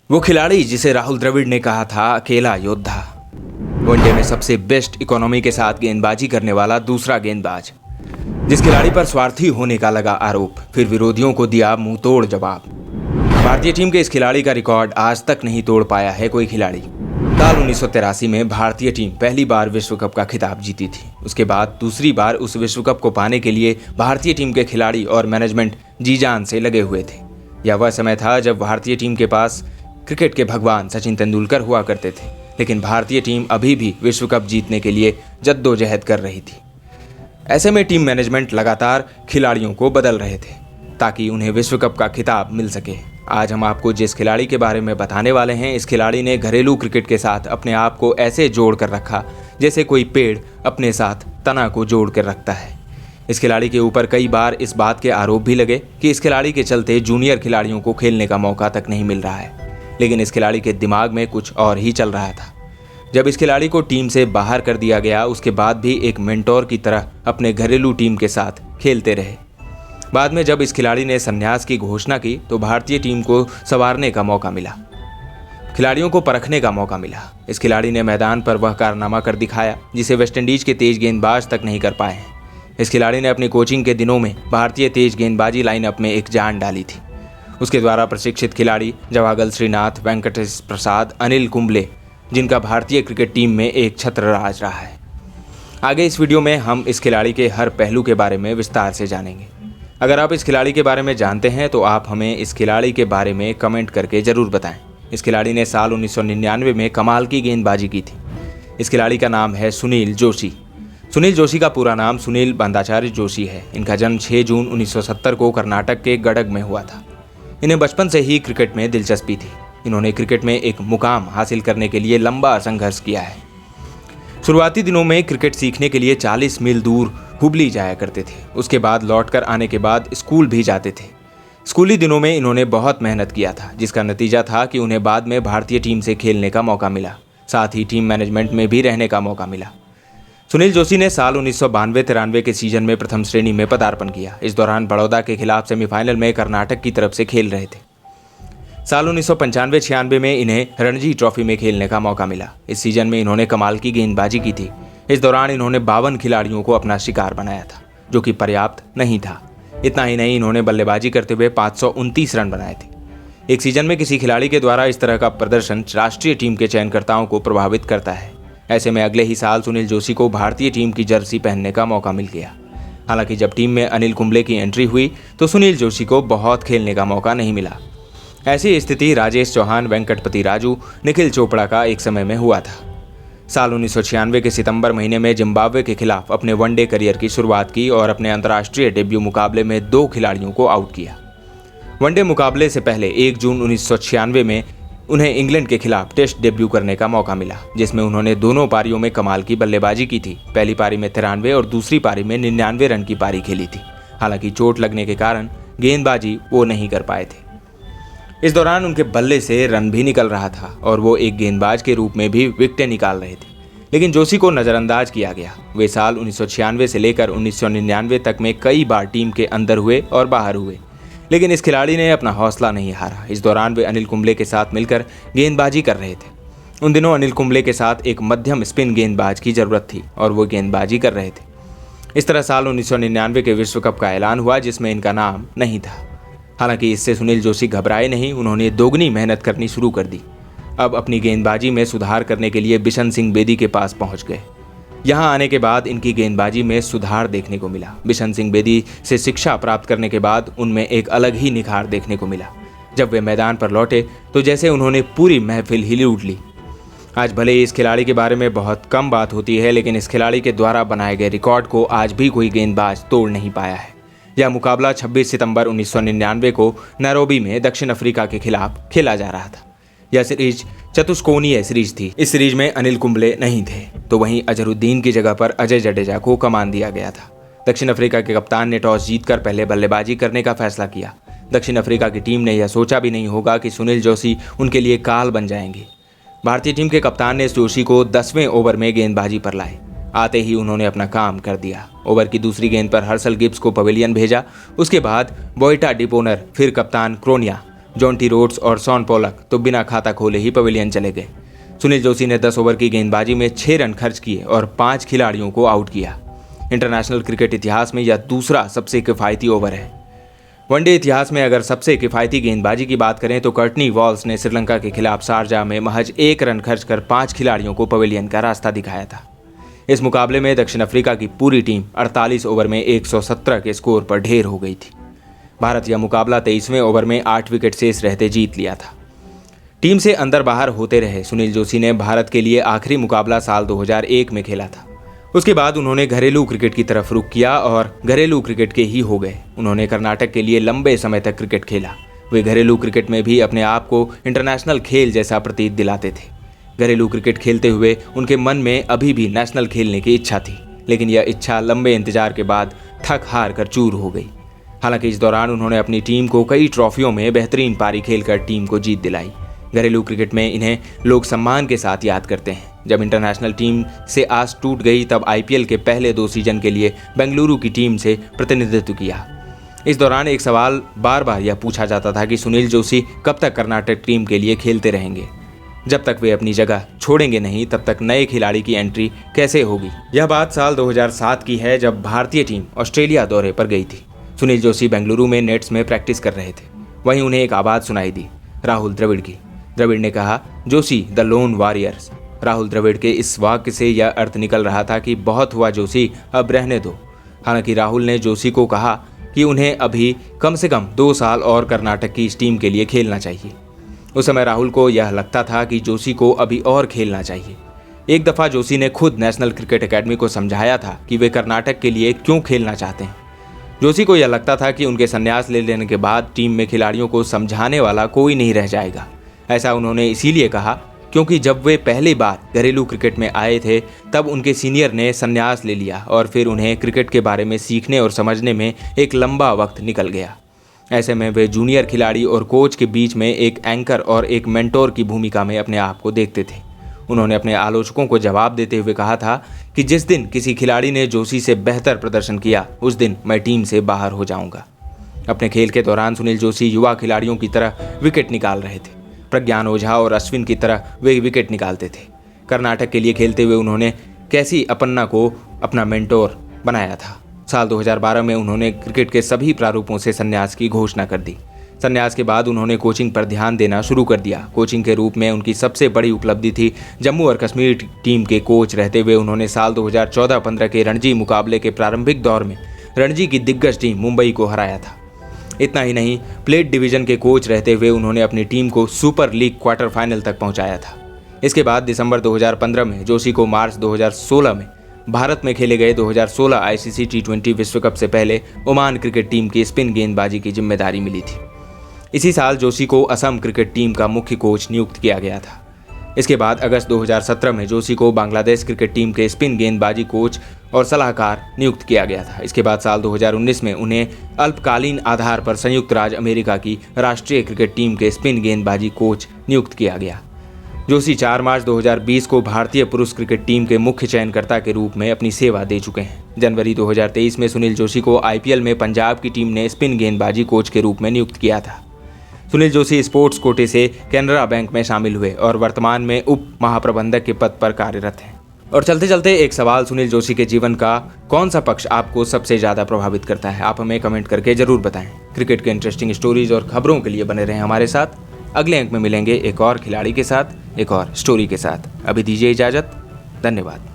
वो खिलाड़ी जिसे राहुल द्रविड़ ने कहा था अकेला योद्धा, वनडे में सबसे बेस्ट इकोनॉमी के साथ गेंदबाजी करने वाला दूसरा गेंदबाज, जिस खिलाड़ी पर स्वार्थी होने का लगा आरोप, फिर विरोधियों को दिया मुंह तोड़ जवाब। भारतीय टीम के इस खिलाड़ी का रिकॉर्ड आज तक नहीं तोड़ पाया है कोई खिलाड़ी। साल 1983 में भारतीय टीम पहली बार विश्व कप का खिताब जीती थी। उसके बाद दूसरी बार उस विश्व कप को पाने के लिए भारतीय टीम के खिलाड़ी और मैनेजमेंट जी जान से लगे हुए थे। यह वह समय था जब भारतीय टीम के पास क्रिकेट के भगवान सचिन तेंदुलकर हुआ करते थे, लेकिन भारतीय टीम अभी भी विश्व कप जीतने के लिए जद्दोजहद कर रही थी। ऐसे में टीम मैनेजमेंट लगातार खिलाड़ियों को बदल रहे थे ताकि उन्हें विश्व कप का खिताब मिल सके। आज हम आपको जिस खिलाड़ी के बारे में बताने वाले हैं, इस खिलाड़ी ने घरेलू क्रिकेट के साथ अपने आप को ऐसे जोड़ कर रखा जैसे कोई पेड़ अपने साथ तना को जोड़ कर रखता है। इस खिलाड़ी के ऊपर कई बार इस बात के आरोप भी लगे कि इस खिलाड़ी के चलते जूनियर खिलाड़ियों को खेलने का मौका तक नहीं मिल रहा है, लेकिन इस खिलाड़ी के दिमाग में कुछ और ही चल रहा था। जब इस खिलाड़ी को टीम से बाहर कर दिया गया, उसके बाद भी एक मेंटोर की तरह अपने घरेलू टीम के साथ खेलते रहे। बाद में जब इस खिलाड़ी ने संन्यास की घोषणा की तो भारतीय टीम को संवारने का मौका मिला, खिलाड़ियों को परखने का मौका मिला। इस खिलाड़ी ने मैदान पर वह कारनामा कर दिखाया जिसे वेस्टइंडीज के तेज गेंदबाज तक नहीं कर पाए हैं। इस खिलाड़ी ने अपनी कोचिंग के दिनों में भारतीय तेज गेंदबाजी लाइनअप में एक जान डाली थी। उसके द्वारा प्रशिक्षित खिलाड़ी जवागल श्रीनाथ, वेंकटेश प्रसाद, अनिल कुंबले, जिनका भारतीय क्रिकेट टीम में एक छत्रराज रहा है। आगे इस वीडियो में हम इस खिलाड़ी के हर पहलू के बारे में विस्तार से जानेंगे। अगर आप इस खिलाड़ी के बारे में जानते हैं तो आप हमें इस खिलाड़ी के बारे में कमेंट करके ज़रूर बताएं। इस खिलाड़ी ने साल 1999 में कमाल की गेंदबाजी की थी। इस खिलाड़ी का नाम है सुनील जोशी। सुनील जोशी का पूरा नाम सुनील बंदाचार्य जोशी है। इनका जन्म 6 जून 1970 को कर्नाटक के गडग में हुआ था। इन्हें बचपन से ही क्रिकेट में दिलचस्पी थी। इन्होंने क्रिकेट में एक मुकाम हासिल करने के लिए लंबा संघर्ष किया है। शुरुआती दिनों में क्रिकेट सीखने के लिए 40 मील दूर हुबली जाया करते थे। उसके बाद लौटकर आने के बाद स्कूल भी जाते थे। स्कूली दिनों में इन्होंने बहुत मेहनत किया था, जिसका नतीजा था कि उन्हें बाद में भारतीय टीम से खेलने का मौका मिला, साथ ही टीम मैनेजमेंट में भी रहने का मौका मिला। सुनील जोशी ने साल 1992-93 के सीजन में प्रथम श्रेणी में पदार्पण किया। इस दौरान बड़ौदा के खिलाफ सेमीफाइनल में कर्नाटक की तरफ से खेल रहे थे। साल 1995-96 में इन्हें रणजी ट्रॉफी में खेलने का मौका मिला। इस सीजन में इन्होंने कमाल की गेंदबाजी की थी। इस दौरान इन्होंने 52 खिलाड़ियों को अपना शिकार बनाया था, जो कि पर्याप्त नहीं था। इतना ही नहीं, इन्होंने बल्लेबाजी करते हुए 529 रन बनाए थे। एक सीजन में किसी खिलाड़ी के द्वारा इस तरह का प्रदर्शन राष्ट्रीय टीम के चयनकर्ताओं को प्रभावित करता है। ऐसे में अगले ही साल सुनील जोशी को भारतीय टीम की जर्सी पहनने का मौका मिल गया। हालांकि जब टीम में अनिल कुंबले की एंट्री हुई तो सुनील जोशी को बहुत खेलने का मौका नहीं मिला। ऐसी स्थिति राजेश चौहान, वेंकटपति राजू, निखिल चोपड़ा का एक समय में हुआ था। साल 1996 के सितंबर महीने में जिम्बाब्वे के खिलाफ अपने वनडे करियर की शुरुआत की और अपने अंतर्राष्ट्रीय डेब्यू मुकाबले में 2 खिलाड़ियों को आउट किया। वनडे मुकाबले से पहले 1 जून 1996 में उन्हें इंग्लैंड के खिलाफ टेस्ट डेब्यू करने का मौका मिला, जिसमें उन्होंने दोनों पारियों में कमाल की बल्लेबाजी की थी। पहली पारी में 93 और दूसरी पारी में 99 रन की पारी खेली थी। हालांकि चोट लगने के कारण गेंदबाजी वो नहीं कर पाए थे। इस दौरान उनके बल्ले से रन भी निकल रहा था और वो एक गेंदबाज के रूप में भी विकेटें निकाल रहे थे, लेकिन जोशी को नज़रअंदाज किया गया। वे साल 1996 से लेकर 1999 तक में कई बार टीम के अंदर हुए और बाहर हुए, लेकिन इस खिलाड़ी ने अपना हौसला नहीं हारा। इस दौरान वे अनिल कुंबले के साथ मिलकर गेंदबाजी कर रहे थे। उन दिनों अनिल कुंबले के साथ एक मध्यम स्पिन गेंदबाज की जरूरत थी और वो गेंदबाजी कर रहे थे। इस तरह साल 1999 के विश्व कप का ऐलान हुआ, जिसमें इनका नाम नहीं था। हालांकि इससे सुनील जोशी घबराए नहीं। उन्होंने दोगुनी मेहनत करनी शुरू कर दी। अब अपनी गेंदबाजी में सुधार करने के लिए बिशन सिंह बेदी के पास पहुंच गए। यहां आने के बाद इनकी गेंदबाजी में सुधार देखने को मिला। बिशन सिंह बेदी से शिक्षा प्राप्त करने के बाद उनमें एक अलग ही निखार देखने को मिला। जब वे मैदान पर लौटे तो जैसे उन्होंने पूरी महफिल ही लूट ली। आज भले ही इस खिलाड़ी के बारे में बहुत कम बात होती है, लेकिन इस खिलाड़ी के द्वारा बनाए गए रिकॉर्ड को आज भी कोई गेंदबाज तोड़ नहीं पाया है। यह मुकाबला 26 सितंबर 1999 को नैरोबी में दक्षिण अफ्रीका के खिलाफ खेला जा रहा था। यह सीरीज चतुष्कोणीय सीरीज थी। इस सीरीज में अनिल कुंबले नहीं थे, तो वहीं अजहरुद्दीन की जगह पर अजय जडेजा को कमान दिया गया था। दक्षिण अफ्रीका के कप्तान ने टॉस जीतकर पहले बल्लेबाजी करने का फैसला किया। दक्षिण अफ्रीका की टीम ने यह सोचा भी नहीं होगा कि सुनील जोशी उनके लिए काल बन जाएंगे। भारतीय टीम के कप्तान ने जोशी को 10वें ओवर में गेंदबाजी पर लाए। आते ही उन्होंने अपना काम कर दिया। ओवर की दूसरी गेंद पर हर्षल गिब्स को पवेलियन भेजा। उसके बाद बोइटा डिपोनर, फिर कप्तान क्रोनिया, जॉन्टी रोड्स और शॉन पोलक तो बिना खाता खोले ही पवेलियन चले गए। सुनील जोशी ने 10 ओवर की गेंदबाजी में 6 रन खर्च किए और 5 खिलाड़ियों को आउट किया। इंटरनेशनल क्रिकेट इतिहास में यह दूसरा सबसे किफायती ओवर है। वनडे इतिहास में अगर सबसे किफायती गेंदबाजी की बात करें तो कर्टनी वॉल्स ने श्रीलंका के खिलाफ शारजाह में महज 1 रन खर्च कर 5 खिलाड़ियों को पवेलियन का रास्ता दिखाया था। इस मुकाबले में दक्षिण अफ्रीका की पूरी टीम 48 ओवर में 117 के स्कोर पर ढेर हो गई थी। भारत यह मुकाबला 23वें ओवर में 8 विकेट शेष रहते जीत लिया था। टीम से अंदर बाहर होते रहे सुनील जोशी ने भारत के लिए आखिरी मुकाबला साल 2001 में खेला था। उसके बाद उन्होंने घरेलू क्रिकेट की तरफ रुख किया और घरेलू क्रिकेट के ही हो गए। उन्होंने कर्नाटक के लिए लंबे समय तक क्रिकेट खेला। वे घरेलू क्रिकेट में भी अपने आप को इंटरनेशनल खेल जैसा प्रतीत दिलाते थे। घरेलू क्रिकेट खेलते हुए उनके मन में अभी भी नेशनल खेलने की इच्छा थी, लेकिन यह इच्छा लंबे इंतजार के बाद थक हार कर चूर हो गई। हालांकि इस दौरान उन्होंने अपनी टीम को कई ट्रॉफियों में बेहतरीन पारी खेलकर टीम को जीत दिलाई। घरेलू क्रिकेट में इन्हें लोग सम्मान के साथ याद करते हैं। जब इंटरनेशनल टीम से आस टूट गई तब आईपीएल के पहले 2 सीजन के लिए बेंगलुरु की टीम से प्रतिनिधित्व किया। इस दौरान एक सवाल बार बार यह पूछा जाता था कि सुनील जोशी कब तक कर्नाटक टीम के लिए खेलते रहेंगे। जब तक वे अपनी जगह छोड़ेंगे नहीं तब तक नए खिलाड़ी की एंट्री कैसे होगी। यह बात साल 2007 की है जब भारतीय टीम ऑस्ट्रेलिया दौरे पर गई थी। सुनील जोशी बेंगलुरु में नेट्स में प्रैक्टिस कर रहे थे। वहीं उन्हें एक आवाज़ सुनाई दी, राहुल द्रविड़ की। द्रविड़ ने कहा, Joshi the lone warriors. Rahul Dravid के इस वाक्य से यह अर्थ निकल रहा था कि बहुत हुआ जोशी, अब रहने दो। हालांकि राहुल ने जोशी को कहा कि उन्हें अभी कम से कम 2 साल और कर्नाटक की इस टीम के लिए खेलना चाहिए। उस समय राहुल को यह लगता था कि जोशी को अभी और खेलना चाहिए। एक दफ़ा जोशी ने खुद नेशनल क्रिकेट एकेडमी को समझाया था कि वे कर्नाटक के लिए क्यों खेलना चाहते हैं। जोशी को यह लगता था कि उनके संन्यास ले लेने के बाद टीम में खिलाड़ियों को समझाने वाला कोई नहीं रह जाएगा। ऐसा उन्होंने इसीलिए कहा क्योंकि जब वे पहली बार घरेलू क्रिकेट में आए थे तब उनके सीनियर ने संन्यास ले लिया और फिर उन्हें क्रिकेट के बारे में सीखने और समझने में एक लंबा वक्त निकल गया। ऐसे में वे जूनियर खिलाड़ी और कोच के बीच में एक एंकर और एक मेंटोर की भूमिका में अपने आप को देखते थे। उन्होंने अपने आलोचकों को जवाब देते हुए कहा था कि जिस दिन किसी खिलाड़ी ने जोशी से बेहतर प्रदर्शन किया उस दिन मैं टीम से बाहर हो जाऊंगा। अपने खेल के दौरान सुनील जोशी युवा खिलाड़ियों की तरह विकेट निकाल रहे थे। प्रज्ञान ओझा और अश्विन की तरह वे विकेट निकालते थे। कर्नाटक के लिए खेलते हुए उन्होंने कैसी अपन्ना को अपना मेंटोर बनाया था। साल 2012 में उन्होंने क्रिकेट के सभी प्रारूपों से संन्यास की घोषणा कर दी। संन्यास के बाद उन्होंने कोचिंग पर ध्यान देना शुरू कर दिया। कोचिंग के रूप में उनकी सबसे बड़ी उपलब्धि थी जम्मू और कश्मीर टीम के कोच रहते हुए उन्होंने साल 2014-15 के रणजी मुकाबले के प्रारंभिक दौर में रणजी की दिग्गज टीम मुंबई को हराया था। इतना ही नहीं, प्लेट डिवीजन के कोच रहते हुए उन्होंने अपनी टीम को सुपर लीग क्वार्टर फाइनल तक पहुंचाया था। इसके बाद दिसंबर 2015 में जोशी को मार्च 2016 में भारत में खेले गए 2016 आईसीसी टी20 विश्व कप से पहले ओमान क्रिकेट टीम की स्पिन गेंदबाजी की जिम्मेदारी मिली थी। इसी साल जोशी को असम क्रिकेट टीम का मुख्य कोच नियुक्त किया गया था। इसके बाद अगस्त 2017 में जोशी को बांग्लादेश क्रिकेट टीम के स्पिन गेंदबाजी कोच और सलाहकार नियुक्त किया गया था। इसके बाद साल 2019 में उन्हें अल्पकालीन आधार पर संयुक्त राज्य अमेरिका की राष्ट्रीय क्रिकेट टीम के स्पिन गेंदबाजी कोच नियुक्त किया गया। जोशी 4 मार्च 2020 को भारतीय पुरुष क्रिकेट टीम के मुख्य चयनकर्ता के रूप में अपनी सेवा दे चुके हैं। जनवरी 2023 में सुनील जोशी को आईपीएल में पंजाब की टीम ने स्पिन गेंदबाजी कोच के रूप में नियुक्त किया था। सुनील जोशी स्पोर्ट्स कोटे से कैनरा बैंक में शामिल हुए और वर्तमान में उप महाप्रबंधक के पद पर कार्यरत हैं। और चलते चलते एक सवाल, सुनील जोशी के जीवन का कौन सा पक्ष आपको सबसे ज़्यादा प्रभावित करता है? आप हमें कमेंट करके जरूर बताएं। क्रिकेट के इंटरेस्टिंग स्टोरीज और खबरों के लिए बने रहें हमारे साथ। अगले अंक में मिलेंगे एक और खिलाड़ी के साथ, एक और स्टोरी के साथ। अभी दीजिए इजाज़त। धन्यवाद।